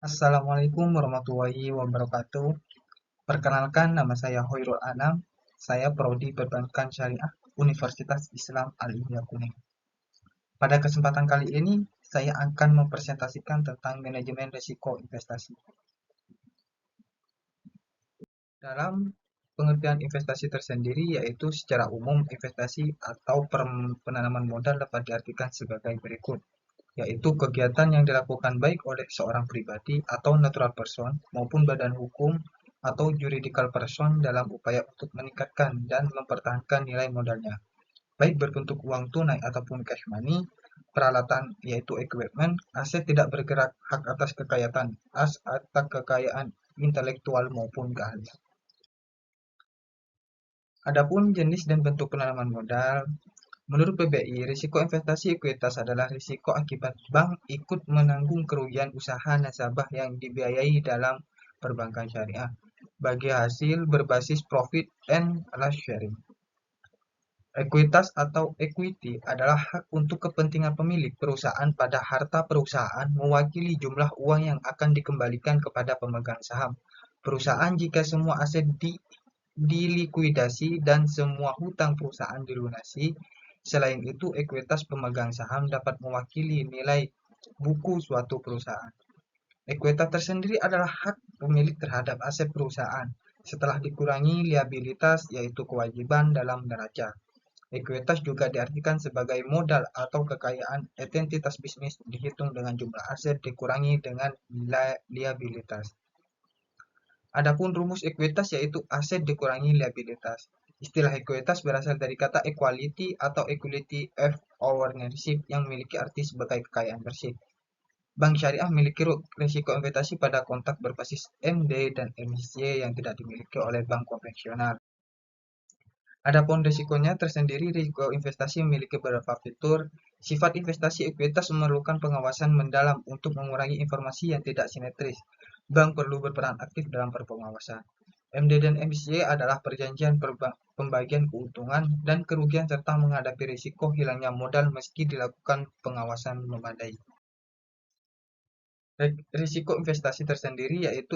Assalamualaikum warahmatullahi wabarakatuh. Perkenalkan, nama saya Hoirul Anam. Saya Prodi Perbankan Syariah Universitas Islam Al-Ihya Kuning. Pada kesempatan kali ini, saya akan mempresentasikan tentang manajemen risiko investasi. Dalam pengertian investasi tersendiri, yaitu secara umum investasi atau penanaman modal dapat diartikan sebagai berikut, yaitu kegiatan yang dilakukan baik oleh seorang pribadi atau natural person maupun badan hukum atau juridical person dalam upaya untuk meningkatkan dan mempertahankan nilai modalnya, baik berbentuk uang tunai ataupun cash money, peralatan yaitu equipment, aset tidak bergerak, hak atas kekayaan, atas kekayaan intelektual maupun keahlian. Adapun jenis dan bentuk penanaman modal, menurut PBI, risiko investasi ekuitas adalah risiko akibat bank ikut menanggung kerugian usaha nasabah yang dibiayai dalam perbankan syariah bagi hasil berbasis profit and loss sharing. Ekuitas atau equity adalah hak untuk kepentingan pemilik perusahaan pada harta perusahaan mewakili jumlah uang yang akan dikembalikan kepada pemegang saham perusahaan jika semua aset dilikuidasi dan semua hutang perusahaan dilunasi. Selain itu, ekuitas pemegang saham dapat mewakili nilai buku suatu perusahaan. Ekuitas tersendiri adalah hak pemilik terhadap aset perusahaan setelah dikurangi liabilitas, yaitu kewajiban dalam neraca. Ekuitas juga diartikan sebagai modal atau kekayaan entitas bisnis dihitung dengan jumlah aset dikurangi dengan liabilitas. Adapun rumus ekuitas yaitu aset dikurangi liabilitas. Istilah ekuitas berasal dari kata equality atau equality of ownership yang memiliki arti sebagai kekayaan bersih. Bank syariah memiliki risiko investasi pada kontak berbasis MD dan MSY yang tidak dimiliki oleh bank konvensional. Adapun risikonya tersendiri, risiko investasi memiliki beberapa fitur. Sifat investasi ekuitas memerlukan pengawasan mendalam untuk mengurangi informasi yang tidak simetris. Bank perlu berperan aktif dalam pengawasan. MD dan MCA adalah perjanjian pembagian keuntungan dan kerugian serta menghadapi risiko hilangnya modal meski dilakukan pengawasan memadai. Risiko investasi tersendiri yaitu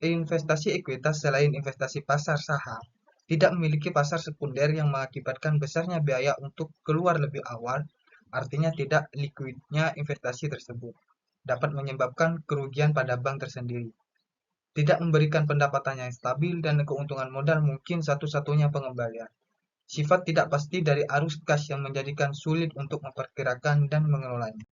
investasi ekuitas selain investasi pasar saham tidak memiliki pasar sekunder yang mengakibatkan besarnya biaya untuk keluar lebih awal, artinya tidak likuidnya investasi tersebut dapat menyebabkan kerugian pada bank tersendiri. Tidak memberikan pendapatan yang stabil dan keuntungan modal mungkin satu-satunya pengembalian. Sifat tidak pasti dari arus kas yang menjadikan sulit untuk memperkirakan dan mengelolanya.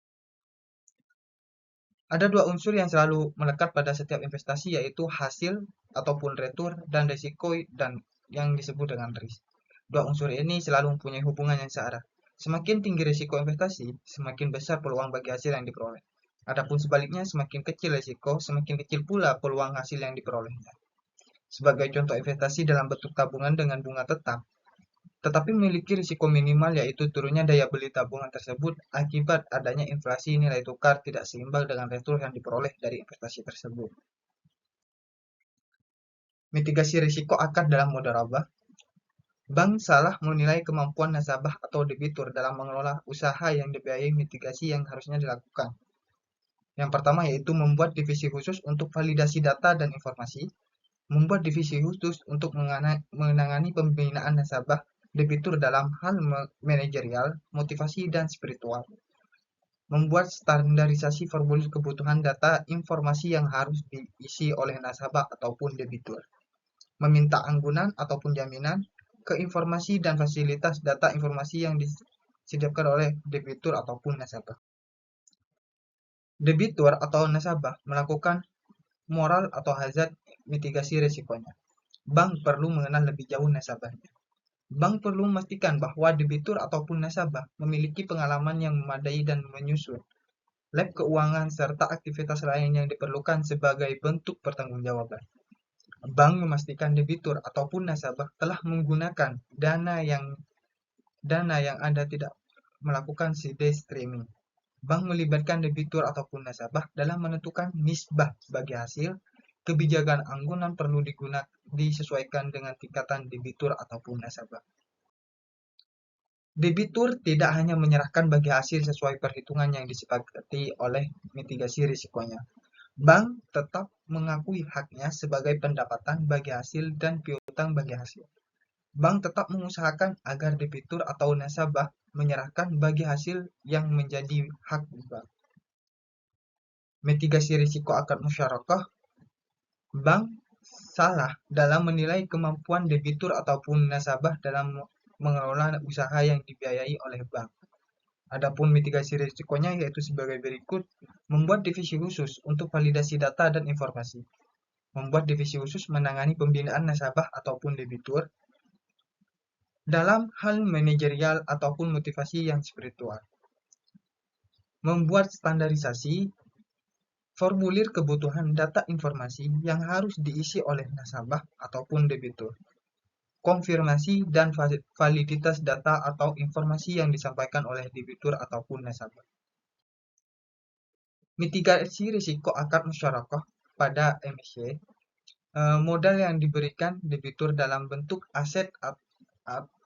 Ada dua unsur yang selalu melekat pada setiap investasi yaitu hasil ataupun retur dan risiko dan yang disebut dengan risk. Dua unsur ini selalu mempunyai hubungan yang searah. Semakin tinggi risiko investasi, semakin besar peluang bagi hasil yang diperoleh. Adapun sebaliknya, semakin kecil risiko, semakin kecil pula peluang hasil yang diperolehnya. Sebagai contoh investasi dalam bentuk tabungan dengan bunga tetap, tetapi memiliki risiko minimal yaitu turunnya daya beli tabungan tersebut akibat adanya inflasi nilai tukar tidak seimbang dengan retur yang diperoleh dari investasi tersebut. Mitigasi risiko akad dalam mudharabah. Bank salah menilai kemampuan nasabah atau debitur dalam mengelola usaha yang dibiayai. Mitigasi yang harusnya dilakukan. Yang pertama yaitu membuat divisi khusus untuk validasi data dan informasi, membuat divisi khusus untuk menangani pembinaan nasabah debitur dalam hal manajerial, motivasi, dan spiritual, membuat standarisasi formulir kebutuhan data informasi yang harus diisi oleh nasabah ataupun debitur, meminta anggunan ataupun jaminan ke informasi dan fasilitas data informasi yang disediakan oleh debitur ataupun nasabah. Debitur atau nasabah melakukan moral atau hazard mitigasi risikonya. Bank perlu mengenal lebih jauh nasabahnya. Bank perlu memastikan bahwa debitur ataupun nasabah memiliki pengalaman yang memadai dan menyusun lab keuangan serta aktivitas lain yang diperlukan sebagai bentuk pertanggungjawaban. Bank memastikan debitur ataupun nasabah telah menggunakan dana yang Anda tidak melakukan CD streaming. Bank melibatkan debitur ataupun nasabah dalam menentukan nisbah bagi hasil. Kebijakan anggunan perlu disesuaikan dengan tingkatan debitur ataupun nasabah. Debitur tidak hanya menyerahkan bagi hasil sesuai perhitungan yang disepakati oleh mitigasi risikonya. Bank tetap mengakui haknya sebagai pendapatan bagi hasil dan piutang bagi hasil. Bank tetap mengusahakan agar debitur atau nasabah menyerahkan bagi hasil yang menjadi hak bank. Mitigasi risiko akad musyarakah, bank salah dalam menilai kemampuan debitur ataupun nasabah dalam mengelola usaha yang dibiayai oleh bank. Adapun mitigasi risikonya yaitu sebagai berikut: membuat divisi khusus untuk validasi data dan informasi, membuat divisi khusus menangani pembinaan nasabah ataupun debitur dalam hal manajerial ataupun motivasi yang spiritual, membuat standarisasi formulir kebutuhan data informasi yang harus diisi oleh nasabah ataupun debitur, konfirmasi dan validitas data atau informasi yang disampaikan oleh debitur ataupun nasabah. Mitigasi risiko akad musyarakah pada MSY, modal yang diberikan debitur dalam bentuk aset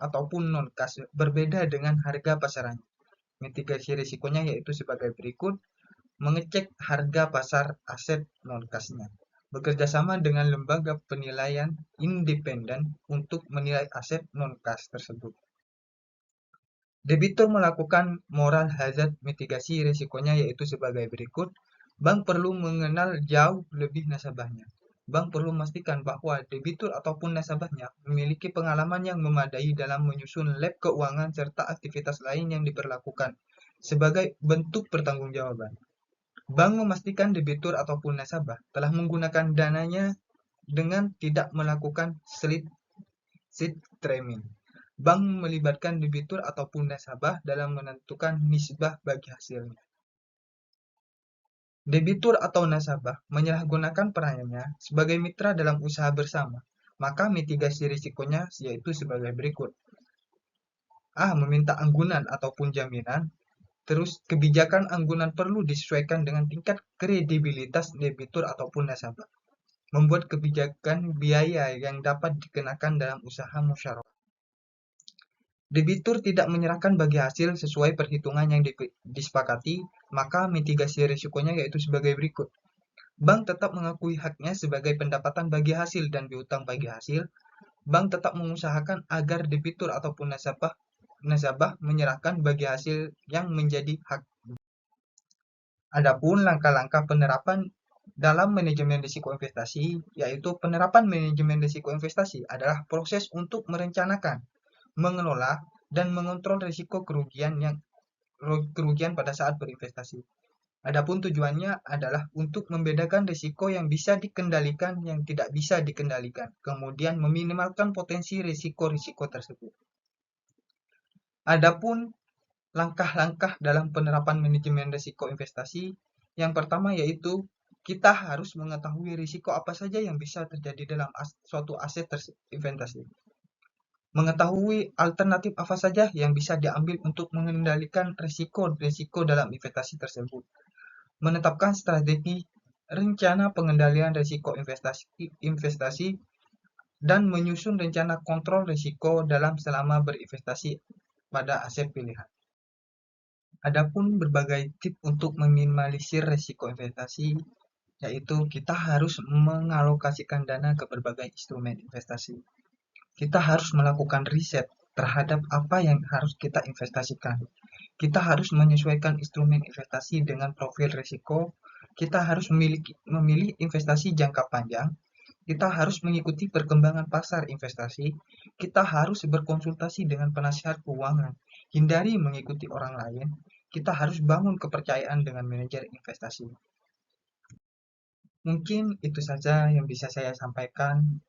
ataupun non-kas berbeda dengan harga pasarannya. Mitigasi risikonya yaitu sebagai berikut: mengecek harga pasar aset non-kasnya, bekerjasama dengan lembaga penilaian independen untuk menilai aset non-kas tersebut. Debitur melakukan moral hazard mitigasi risikonya yaitu sebagai berikut: bank perlu mengenal jauh lebih nasabahnya. Bank perlu memastikan bahwa debitur ataupun nasabahnya memiliki pengalaman yang memadai dalam menyusun lab keuangan serta aktivitas lain yang diperlakukan sebagai bentuk pertanggungjawaban. Bank memastikan debitur ataupun nasabah telah menggunakan dananya dengan tidak melakukan seed trimming. Bank melibatkan debitur ataupun nasabah dalam menentukan nisbah bagi hasilnya. Debitur atau nasabah menyalahgunakan perannya sebagai mitra dalam usaha bersama, maka mitigasi risikonya yaitu sebagai berikut: A. Meminta anggunan ataupun jaminan. Terus, kebijakan anggunan perlu disesuaikan dengan tingkat kredibilitas debitur ataupun nasabah. Membuat kebijakan biaya yang dapat dikenakan dalam usaha musyarakah. Debitur tidak menyerahkan bagi hasil sesuai perhitungan yang disepakati, maka mitigasi risikonya yaitu sebagai berikut: bank tetap mengakui haknya sebagai pendapatan bagi hasil dan piutang bagi hasil. Bank tetap mengusahakan agar debitur ataupun nasabah menyerahkan bagi hasil yang menjadi hak. Adapun langkah-langkah penerapan dalam manajemen risiko investasi, yaitu penerapan manajemen risiko investasi adalah proses untuk merencanakan, mengelola, dan mengontrol risiko kerugian pada saat berinvestasi. Adapun tujuannya adalah untuk membedakan risiko yang bisa dikendalikan yang tidak bisa dikendalikan, kemudian meminimalkan potensi risiko-risiko tersebut. Adapun langkah-langkah dalam penerapan manajemen risiko investasi, yang pertama yaitu kita harus mengetahui risiko apa saja yang bisa terjadi dalam suatu aset investasi. Mengetahui alternatif apa saja yang bisa diambil untuk mengendalikan risiko dalam investasi tersebut. Menetapkan strategi rencana pengendalian risiko investasi dan menyusun rencana kontrol risiko dalam selama berinvestasi pada aset pilihan. Adapun berbagai tips untuk meminimalisir risiko investasi, yaitu kita harus mengalokasikan dana ke berbagai instrumen investasi. Kita harus melakukan riset terhadap apa yang harus kita investasikan. Kita harus menyesuaikan instrumen investasi dengan profil risiko. Kita harus memilih investasi jangka panjang. Kita harus mengikuti perkembangan pasar investasi. Kita harus berkonsultasi dengan penasihat keuangan. Hindari mengikuti orang lain. Kita harus bangun kepercayaan dengan manajer investasi. Mungkin itu saja yang bisa saya sampaikan.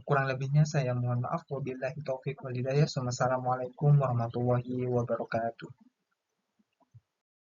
Kurang lebihnya saya mohon maaf. Wabillahi taufiq wal hidayah. Wassalamualaikum warahmatullahi wabarakatuh.